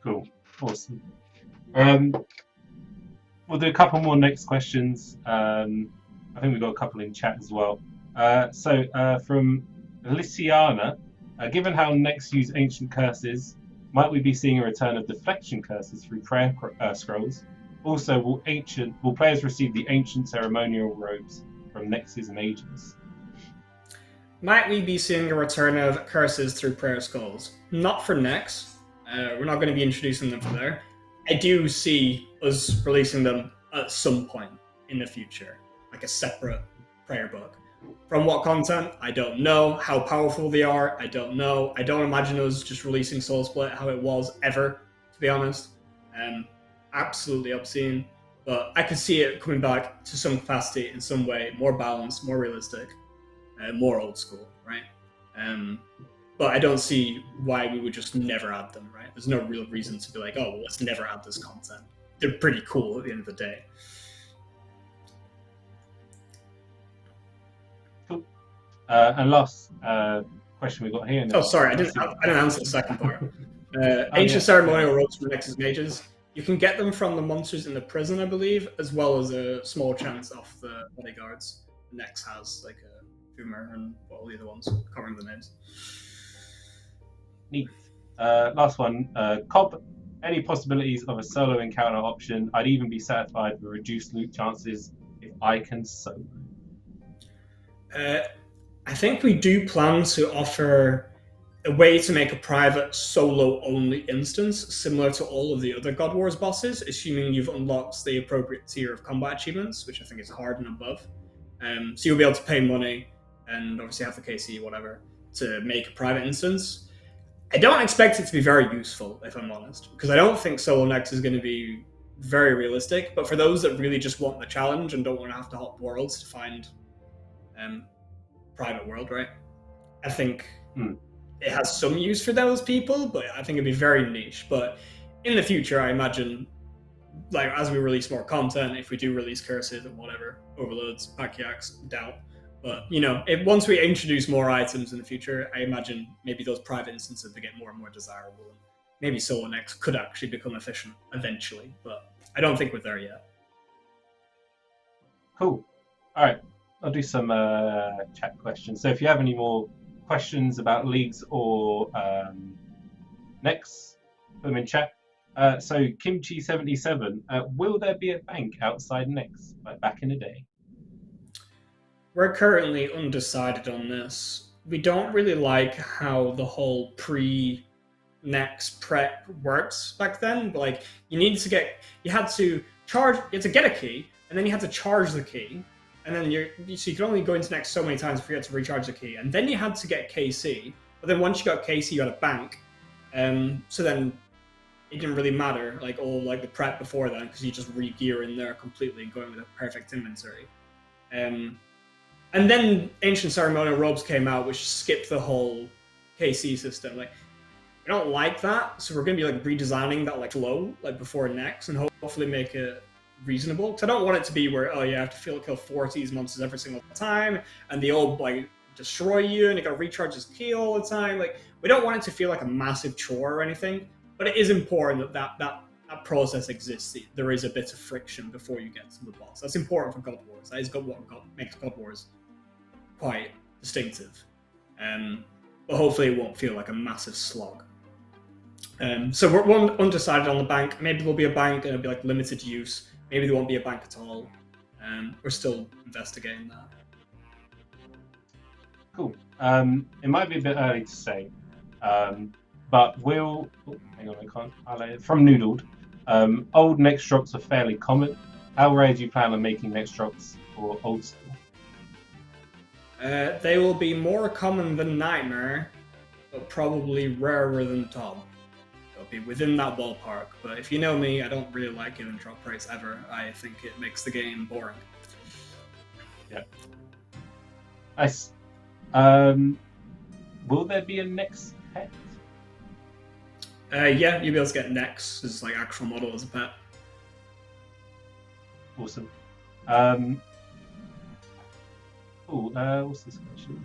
Speaker 1: Cool, awesome. We'll do a couple more next questions. I think we've got a couple in chat as well. So from Lysiana, given how Nex use ancient curses, might we be seeing a return of deflection curses through prayer scrolls? Also, will players receive the ancient ceremonial robes from Nexes and Agents?
Speaker 3: Might we be seeing a return of curses through prayer scrolls? Not for Nex. We're not going to be introducing them for there. I do see us releasing them at some point in the future, like a separate prayer book. From what content? I don't know. How powerful they are? I don't know. I don't imagine us just releasing Soul Split how it was ever, to be honest. Absolutely obscene. But I could see it coming back to some capacity in some way, more balanced, more realistic, more old school, right? But I don't see why we would just never add them, right? There's no real reason to be like, oh, well, let's never add this content. They're pretty cool at the end of the day.
Speaker 1: Cool. And last question we got here.
Speaker 3: Oh, sorry, I didn't answer the second part. Ancient ceremonial robes from Nexus Mages. You can get them from the monsters in the prison, I believe, as well as a small chance off the bodyguards. Nex has like a Boomer and all the other ones. I can't remember the names.
Speaker 1: Neat. Last one. Cobb Any possibilities of a solo encounter option? I'd even be satisfied with reduced loot chances if I can solo.
Speaker 3: I think we do plan to offer a way to make a private solo-only instance similar to all of the other God Wars bosses, assuming you've unlocked the appropriate tier of combat achievements, which I think is hard and above. So you'll be able to pay money and obviously have the KC, whatever, to make a private instance. I don't expect it to be very useful, if I'm honest, because I don't think Solo Nex is going to be very realistic. But for those that really just want the challenge and don't want to have to hop worlds to find private world, right? I think it has some use for those people, but I think it'd be very niche. But in the future, I imagine, like as we release more content, if we do release curses and whatever, overloads, pakiaks, doubt. But once we introduce more items in the future, I imagine maybe those private instances will get more and more desirable. And maybe Solo Nex could actually become efficient eventually, but I don't think we're there yet.
Speaker 1: Cool. All right, I'll do some chat questions. So if you have any more questions about leagues or Nex, put them in chat. So Kimchi77, will there be a bank outside Nex like back in the day?
Speaker 3: We're currently undecided on this. We don't really like how the whole pre-Nex prep works back then. But like, you had to get a key, and then you had to charge the key, and then so you could only go into Nex so many times before you had to recharge the key, and then you had to get KC. But then once you got KC, you got a bank. So then it didn't really matter, like all like the prep before then, because you just re-gear in there completely, going with a perfect inventory. And then Ancient Ceremonial Robes came out, which skipped the whole KC system. Like, we don't like that, so we're going to be like redesigning that like flow like before Nex, and hopefully make it reasonable. Because I don't want it to be where you have to kill 40s monsters every single time, and they all like destroy you, and you got to recharge this key all the time. Like, we don't want it to feel like a massive chore or anything, but it is important that process exists. There is a bit of friction before you get to the boss. That's important for God Wars. That is what makes God Wars quite distinctive. But hopefully it won't feel like a massive slog. So we're undecided on the bank. Maybe there'll be a bank and it'll be like limited use. Maybe there won't be a bank at all. We're still investigating that.
Speaker 1: Cool. It might be a bit early to say, but we'll... hang on, I can't highlight it. From Noodled. Old Nex drops are fairly common. How rare do you plan on making Nex drops for old school?
Speaker 3: They will be more common than Nightmare, but probably rarer than Tom. They'll be within that ballpark, but if you know me, I don't really like giving drop rates ever. I think it makes the game boring.
Speaker 1: Yeah. Nice. Will there be a Nex pet?
Speaker 3: Yeah, you'll be able to get Nex as like actual model as a pet.
Speaker 1: Awesome. What's this question?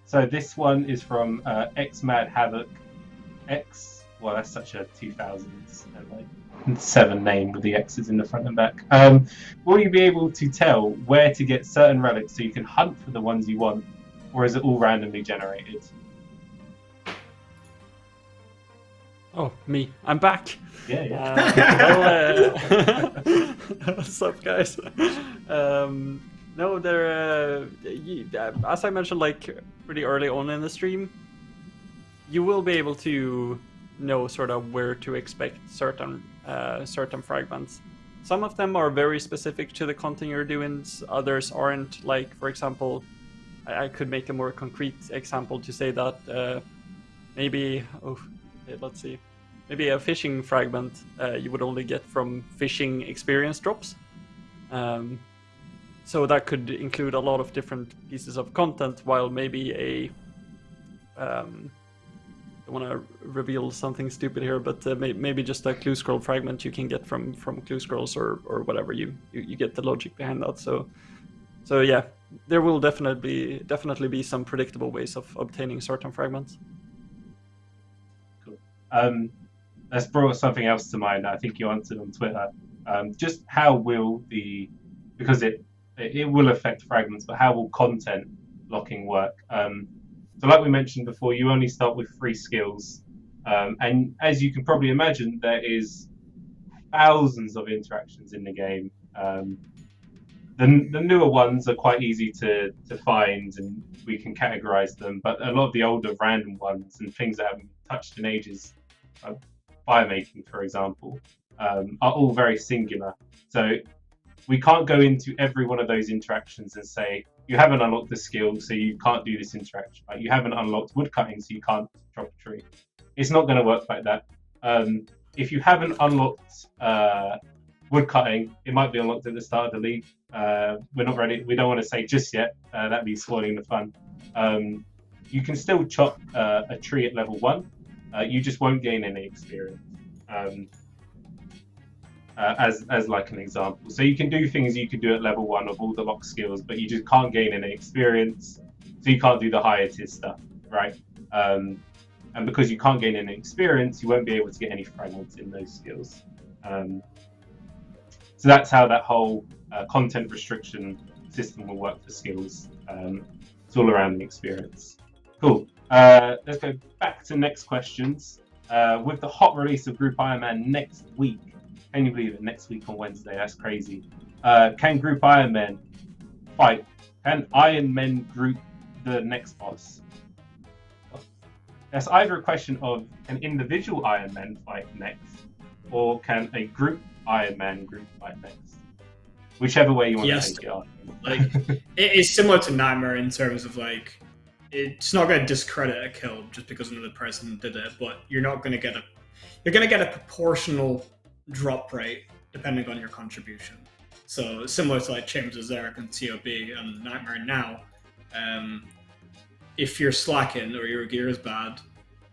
Speaker 1: So this one is from X Mad Havoc X. Well, that's such a 2007 name with the X's in the front and back. Will you be able to tell where to get certain relics so you can hunt for the ones you want, or is it all randomly generated?
Speaker 4: Oh, me. I'm back.
Speaker 1: Yeah.
Speaker 4: What's up, guys? No, as I mentioned, like pretty early on in the stream, you will be able to know sort of where to expect certain fragments. Some of them are very specific to the content you're doing. Others aren't. Like, for example, I could make a more concrete example to say that maybe a fishing fragment you would only get from fishing experience drops. So that could include a lot of different pieces of content, while maybe I don't want to reveal something stupid here, but maybe just a clue scroll fragment you can get from clue scrolls or whatever. You get the logic behind that. So yeah, there will definitely be some predictable ways of obtaining certain fragments.
Speaker 1: Cool. That's brought something else to mind that I think you answered on Twitter. Just how will because it will affect fragments, but how will content locking work? So like we mentioned before, you only start with 3 skills. And as you can probably imagine, there is thousands of interactions in the game. The newer ones are quite easy to find, and we can categorize them. But a lot of the older random ones and things that haven't touched in ages, firemaking, for example, are all very singular. So we can't go into every one of those interactions and say, you haven't unlocked the skill, so you can't do this interaction. Like, you haven't unlocked woodcutting, so you can't drop a tree. It's not going to work like that. If you haven't unlocked woodcutting, it might be unlocked at the start of the league. We're not ready. We don't want to say just yet. That'd be spoiling the fun. You can still chop a tree at level 1. You just won't gain any experience. As like an example. So you can do things you could do at level 1 of all the lock skills, but you just can't gain any experience. So you can't do the higher tier stuff, right? And because you can't gain any experience, you won't be able to get any fragments in those skills. So that's how that whole content restriction system will work for skills. It's all around the experience. Cool. Let's go back to next questions. With the hot release of Group Ironman next week, can you believe it? Next week on Wednesday, that's crazy. Can Group Ironmen fight? Can Ironmen group the next boss? That's either a question of an individual Ironman fight next, or can a group Ironman group fight next? Whichever way you want to take it.
Speaker 3: Like, it is similar to Nightmare in terms of like, it's not going to discredit a kill just because another person did it, but you're going to get a proportional drop rate depending on your contribution. So similar to like Chambers Zerek and TOB and Nightmare now, if you're slacking or your gear is bad,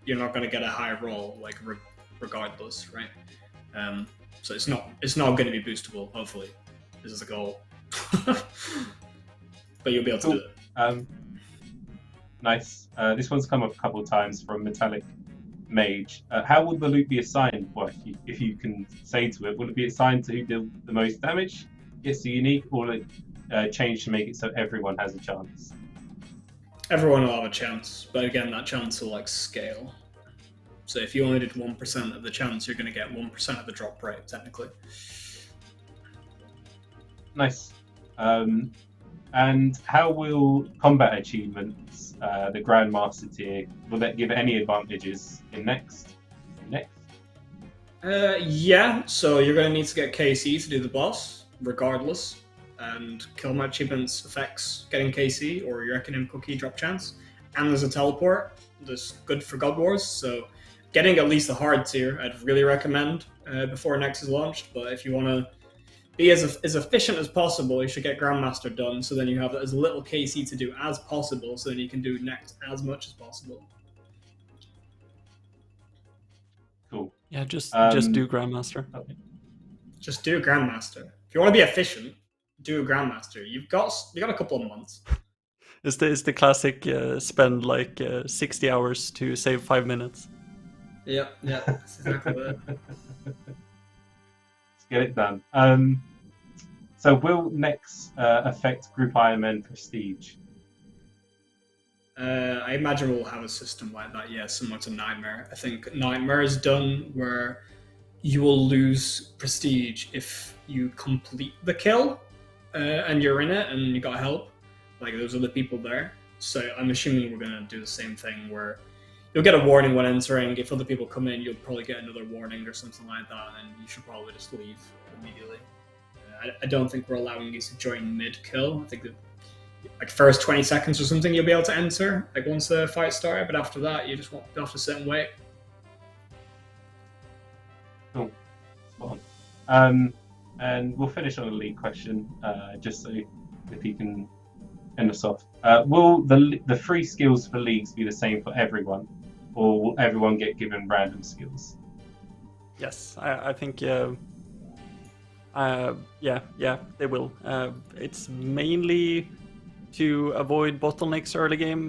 Speaker 3: you're not going to get a high roll like regardless, right? So it's not going to be boostable. Hopefully, this is the goal. But you'll be able to do it.
Speaker 1: Nice. This one's come up a couple of times from Metallic Mage. How would the loot be assigned? Well, if you can say to it, will it be assigned to who did the most damage, gets the unique, or will it change to make it so everyone has a chance?
Speaker 3: Everyone will have a chance, but again, that chance will like scale. So if you only did 1% of the chance, you're going to get 1% of the drop rate, technically.
Speaker 1: Nice. And how will combat achievements, the grandmaster tier, will that give any advantages in next?
Speaker 3: Yeah, so you're going to need to get KC to do the boss, regardless. And kill my achievements affects getting KC or your Reckoning Cookie drop chance. And there's a teleport that's good for God Wars, so getting at least the hard tier I'd really recommend before Nex is launched. But if you want to be as efficient as possible, you should get Grandmaster done, so then you have as little KC to do as possible, so then you can do Nex as much as possible.
Speaker 1: Cool.
Speaker 4: Yeah, just do Grandmaster.
Speaker 1: Okay.
Speaker 3: Just do Grandmaster. If you want to be efficient, do a Grandmaster. You got a couple of months.
Speaker 4: It's the classic spend like 60 hours to save 5 minutes.
Speaker 3: Yeah, that's exactly it.
Speaker 1: Let's get it done. So will Nex affect Group Ironman prestige?
Speaker 3: I imagine we'll have a system like that, yeah, similar to Nightmare. I think Nightmare is done where you will lose prestige if you complete the kill and you're in it and you got help. Like, there's other people there. So I'm assuming we're going to do the same thing where you'll get a warning when entering. If other people come in, you'll probably get another warning or something like that, and you should probably just leave immediately. I don't think we're allowing you to join mid-kill. I think that like first 20 seconds or something you'll be able to enter, like once the fight started, but after that you just won't have to sit and wait.
Speaker 1: Cool. Spot on. And we'll finish on a league question, just so if you can end us off. Will the free skills for leagues be the same for everyone, or will everyone get given random skills?
Speaker 4: Yes, I think they will. It's mainly to avoid bottlenecks early game.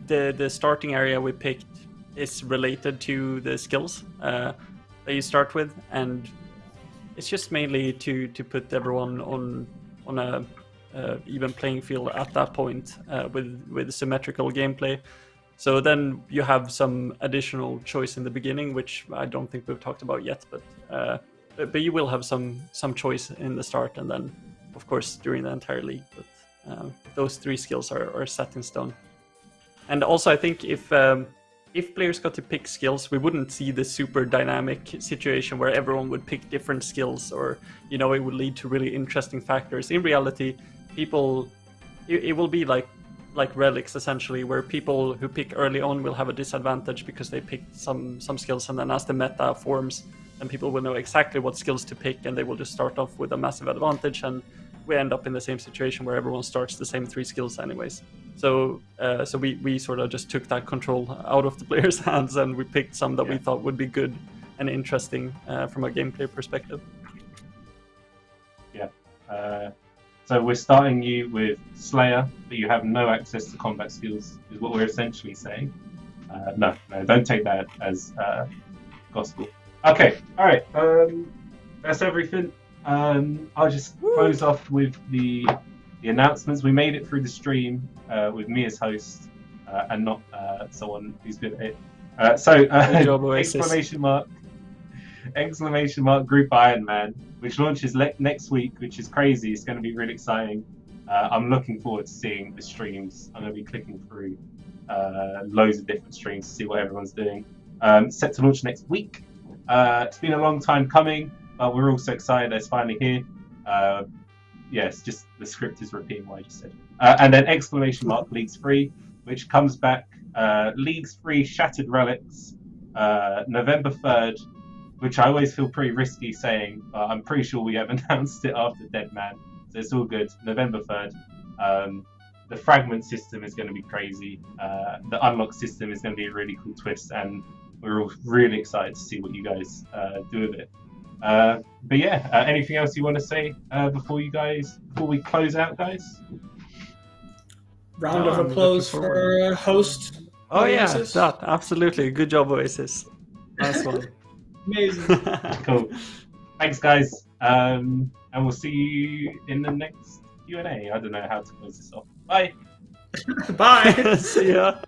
Speaker 4: The starting area we picked is related to the skills that you start with, and it's just mainly to put everyone on a even playing field at that point with symmetrical gameplay. So then you have some additional choice in the beginning, which I don't think we've talked about yet, but you will have some choice in the start, and then of course during the entire league. But those 3 skills are set in stone. And also I think if players got to pick skills, we wouldn't see the super dynamic situation where everyone would pick different skills, or it would lead to really interesting factors. In reality, it will be like relics essentially, where people who pick early on will have a disadvantage because they picked some skills, and then as the meta forms, then people will know exactly what skills to pick, and they will just start off with a massive advantage, and we end up in the same situation where everyone starts the same 3 skills anyways. So we sort of just took that control out of the players' hands, and we picked some that we thought would be good and interesting from a gameplay perspective.
Speaker 1: Yeah. So we're starting you with Slayer, but you have no access to combat skills, is what we're essentially saying. No, don't take that as gospel. Okay, all right. That's everything. I'll just close off with the announcements. We made it through the stream with me as host, and not someone who's good at it. Exclamation mark group Ironman, which launches next week, which is crazy. It's going to be really exciting. I'm looking forward to seeing the streams. I'm going to be clicking through loads of different streams to see what everyone's doing. Set to launch next week. It's been a long time coming, but we're all so excited that it's finally here. Yes, just the script is repeating what I just said. And then exclamation mark Leagues Free, which comes back. Leagues Free Shattered Relics, November 3rd, which I always feel pretty risky saying, but I'm pretty sure we have announced it after Dead Man, so it's all good. November 3rd. The fragment system is going to be crazy. The unlock system is going to be a really cool twist, and we're all really excited to see what you guys do with it. But yeah, anything else you want to say before we close out, guys?
Speaker 3: Round of applause for host.
Speaker 4: Oh
Speaker 3: Oasis.
Speaker 4: yeah, that absolutely. Good job, Oasis. Nice one.
Speaker 3: Amazing.
Speaker 1: Cool. Thanks, guys. And we'll see you in the next Q&A. I don't know how to close this off. Bye.
Speaker 3: Bye.
Speaker 4: See ya.